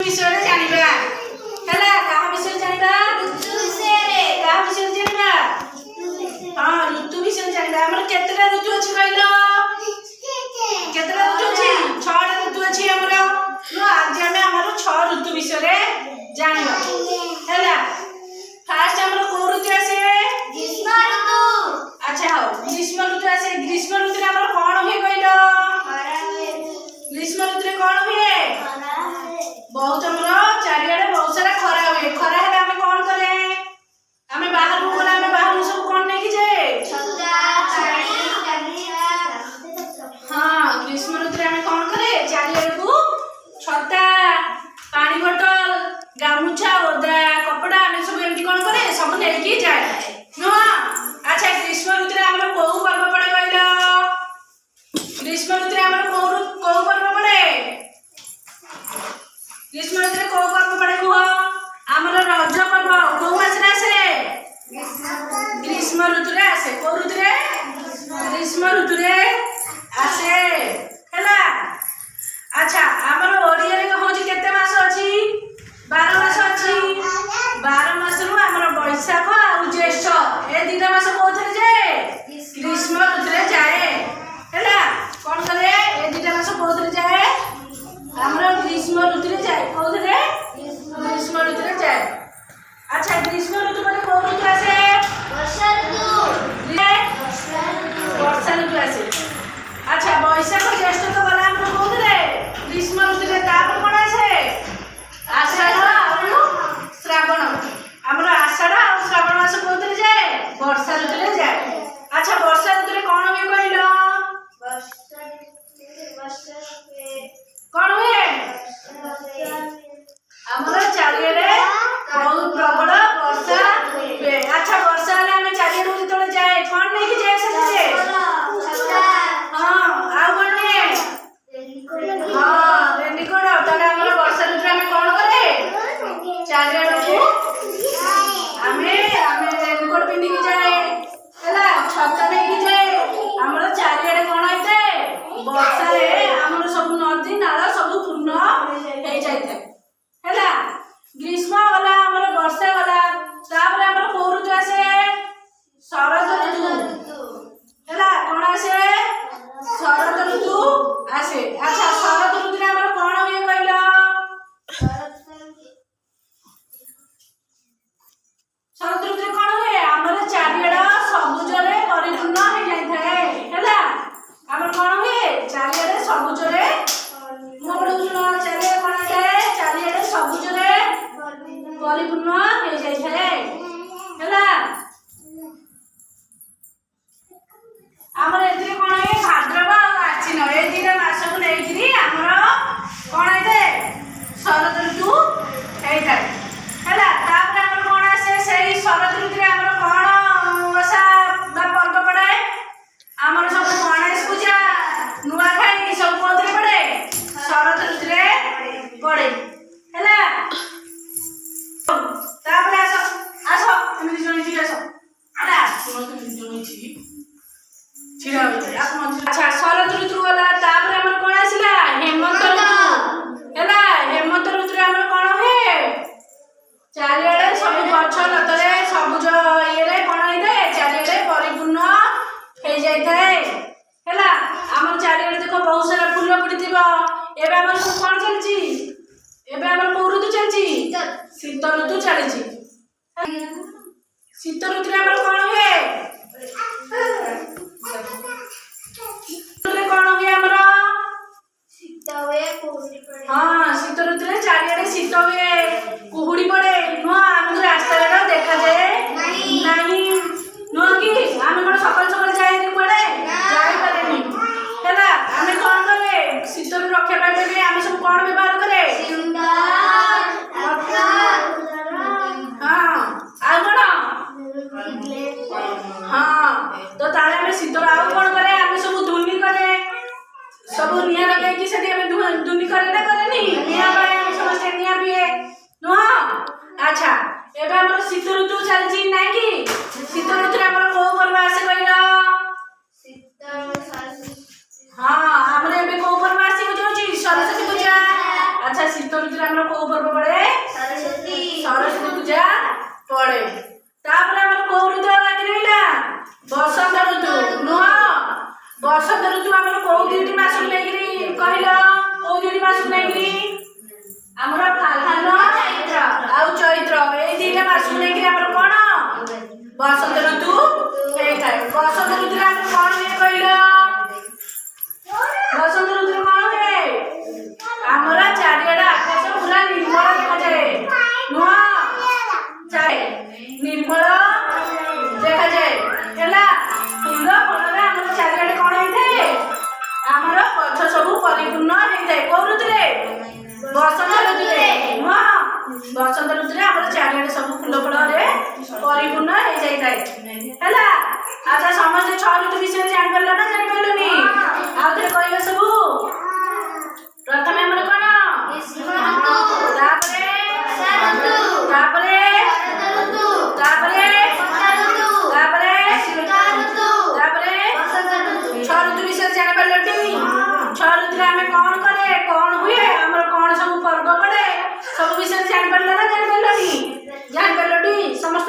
विषय जानिबा हला कहा विषय जानिबा ऋतु विषय कहा विषय जानिबा हां ऋतु विषय जानिबा हमर केतरा ऋतु अछि कहलो केतरा ऋतु अछि 6 ऋतु अछि हमर नो आज हम हमर 6 ऋतु विषय रे जानिबा हला फास्ट हमर को ऋतु आसे ग्रीष्म ऋतु अच्छा हो ग्रीष्म ऋतु आसे ग्रीष्म ऋतु रे हमर कोन होय कहलो ग्रीष्म ऋतु रे कोन होय बहुत हमर चारियाडे बहुत सारा खरा हुए खरा हेले हमें कोन करे हमें बाहर को गला हमें बाहर सब कोन नहीं की जाए छत्ता साड़ी कमिया हां ग्रीष्म ऋतु रे हमें कोन करे चारियाडे को छत्ता पानी बोतल गामुछा ओदा कपड़ा हमें सब एमती कोन करे सब नेल की जाए नो अच्छा ग्रीष्म ऋतु रे हमर को पर्व पड़े कहलो ग्रीष्म ऋतु रे हमर को पर्व पड़े ग्रीष्म ऋतु रे को पर्व पड़े को हमर रज पर्व को मास रे आसे ग्रीष्म ऋतु रे आसे को ऋतु रे ग्रीष्म ऋतु रे आसे हैला अच्छा हमर ओडिया रे होची केते मास अछि 12 मास अछि 12 मास रु हमर बैसाख आ ज्येष्ठ ए दिना मास कोथरे जाए ग्रीष्म ऋतु रे जाए हैला कोन करे ए दिना मास कोथरे जाए हमरा ग्रीष्म ऋतु रे जाए कोथरे ग्रीष्म ऋतु रे जाए अच्छा ग्रीष्म ऋतु माने को ऋतु आसे वर्षा ऋतु वर्षा ऋतु आसे अच्छा बैसाख ज्येष्ठ तो गला हम कोथरे ग्रीष्म ऋतु रे तापर कोन आसे आषाढ़ और श्रावण हमरा आषाढ़ और श्रावण मास कोथरे जाए वर्षा ऋतु रे जाए अच्छा वर्षा ऋतु रे कोन होय कहलो कोन हुए हमरा चारियाडे बहुत प्रबल वर्षा हुए अच्छा वर्षा रे हमें चारियाडे जेतले जाए कोन नहीं कि जाए सके हां आ कोन ने हां रेनकोट तले हमरा वर्षा ऋतु में कोन करे चारियाडे को हमें रेनकोट पिंदी कि जाए हैला छता नहीं कि जाए हमरा चारियाडे कोन होइते वर्षा रे हमर सब नदी नाला सब पूर्ण हे जाइते हैला ग्रीष्म वाला हमर वर्षा वाला तापर हमर को ऋतु आसे शरद ऋतु हैला कोन आसे शरद ऋतु आसे अच्छा शरद ऋतु रे हमर कोन होय कहलो शरद ऋतु रे कोन होय हमर चारियाडा सबुज रे परिपूर्ण हे जाइथे हैला हमर कोन होय चारियाडे सबुज रे मोड़ सुनो चारियाडे कोन जाए चारियाडे सबुज रे परिपूर्ण हे जाइथे हैला हमर एतरे कोन होय भाद्रव और आश्विन ए दिना मास को लेकिरी हमर कोन आइते शरद ऋतु हेइथाय हैला तापर हमर कोन आसे सेही शरद ऋतु रे हमर कोन ओसा बा पर्व पड़े हमर सब गणेश पूजा नुआ खाई सब कोथरे पड़े शरद ऋतु रे पड़े हैला तापर आसो एमि जणी छी आसो आला सुनो तुम जणी छी छिरा होते आप मन अच्छा शरद ऋतु वाला तापर हमर कोन आसिला हेमंत ऋतु हैला हेमंत ऋतु रे हमर कोन होय चारियाडे सब गछ लतरे सबुज ये रे कोन होइते चारियाडे परिपूर्ण हे जाइथाय हैला हमर चारियाडे देखो बहुत सारा फूल फुटिथिबो एबे हमर सब कोन चलची एबे हमर को ऋतु चलची शीत ऋतु चलची शीत ऋतु रे हमर कोन होय ऋतु कोन होय हमर शीत होय कुहुडी पड़े हां शीत ऋतु रे चारियाडे शीत होय कुहुडी पड़े नो हमर रास्ता रे देखा जाए नहीं नो कि हम कोन सकाल सकाल जाए रे पड़े जाई पारे नहीं हैला हमें कोन करे शीत ऋतु रक्षा पाइबे के हम सब कोन व्यवहार करे सिंगार हां आ कोन हां तो ताले हमें शीत आउ कोन करे हम सब धुनी करे सब निया लगे कि सेठी हमें धुनी करे ना करे नहीं निया बाय हम समस्त निया पिए नो अच्छा एबे हमर शीत ऋतु चलची नै कि शीत ऋतु रे हमर को पर्व आसे कहलो शीत हां हमरे एबे को पर्व आसे बुझौची सरस्वती पूजा अच्छा শীত ঋতুরে আমরা কোউ পর্ব পড়ে सरस्वती पूजा पड़े तापर हमर को ऋतु बाकी रहिला बसंत ऋतु नुह बसंत ऋतु हमर को दुईटी मास लेगिरी कहिलो को दुईटी मास लेगिरी हमर फाल्गुन आ चैत्र ए दुईटा मास लेगिरी हमर कोन बसंत ऋतु हेइथाय बसंत ऋतु रे हमर कोन हे कहिलो बसंत ऋतु रे कोन हे हमर चारियाडा आकाश पूरा निर्मल देखा जाए नुह चाहे निर्मल देखा जाए हैला फूल फल रे हमर चारियाडे कोन हेइथाय हमर गछ सब परिपूर्ण हेइथाय को ऋतु रे बसंत ऋतु रे नुह बसंत ऋतु रे हमर चारियाडे सब फूल फल रे परिपूर्ण हे जाइथाय हैला अच्छा समस्त 6 ऋतु विषय जानि परला ना जानि परलनी आ थरे कहिबे सब प्रथम हमर कोन तापरे तापरे तापरे तापरे तापरे 6 ऋतु विषय जानि परलटी 6 ऋतु रे हमें कोन करे कोन हुए हमर कोन सब पर्व पड़े सब विषय जानि परला ना जानि परलनी जानि परलटी समस्त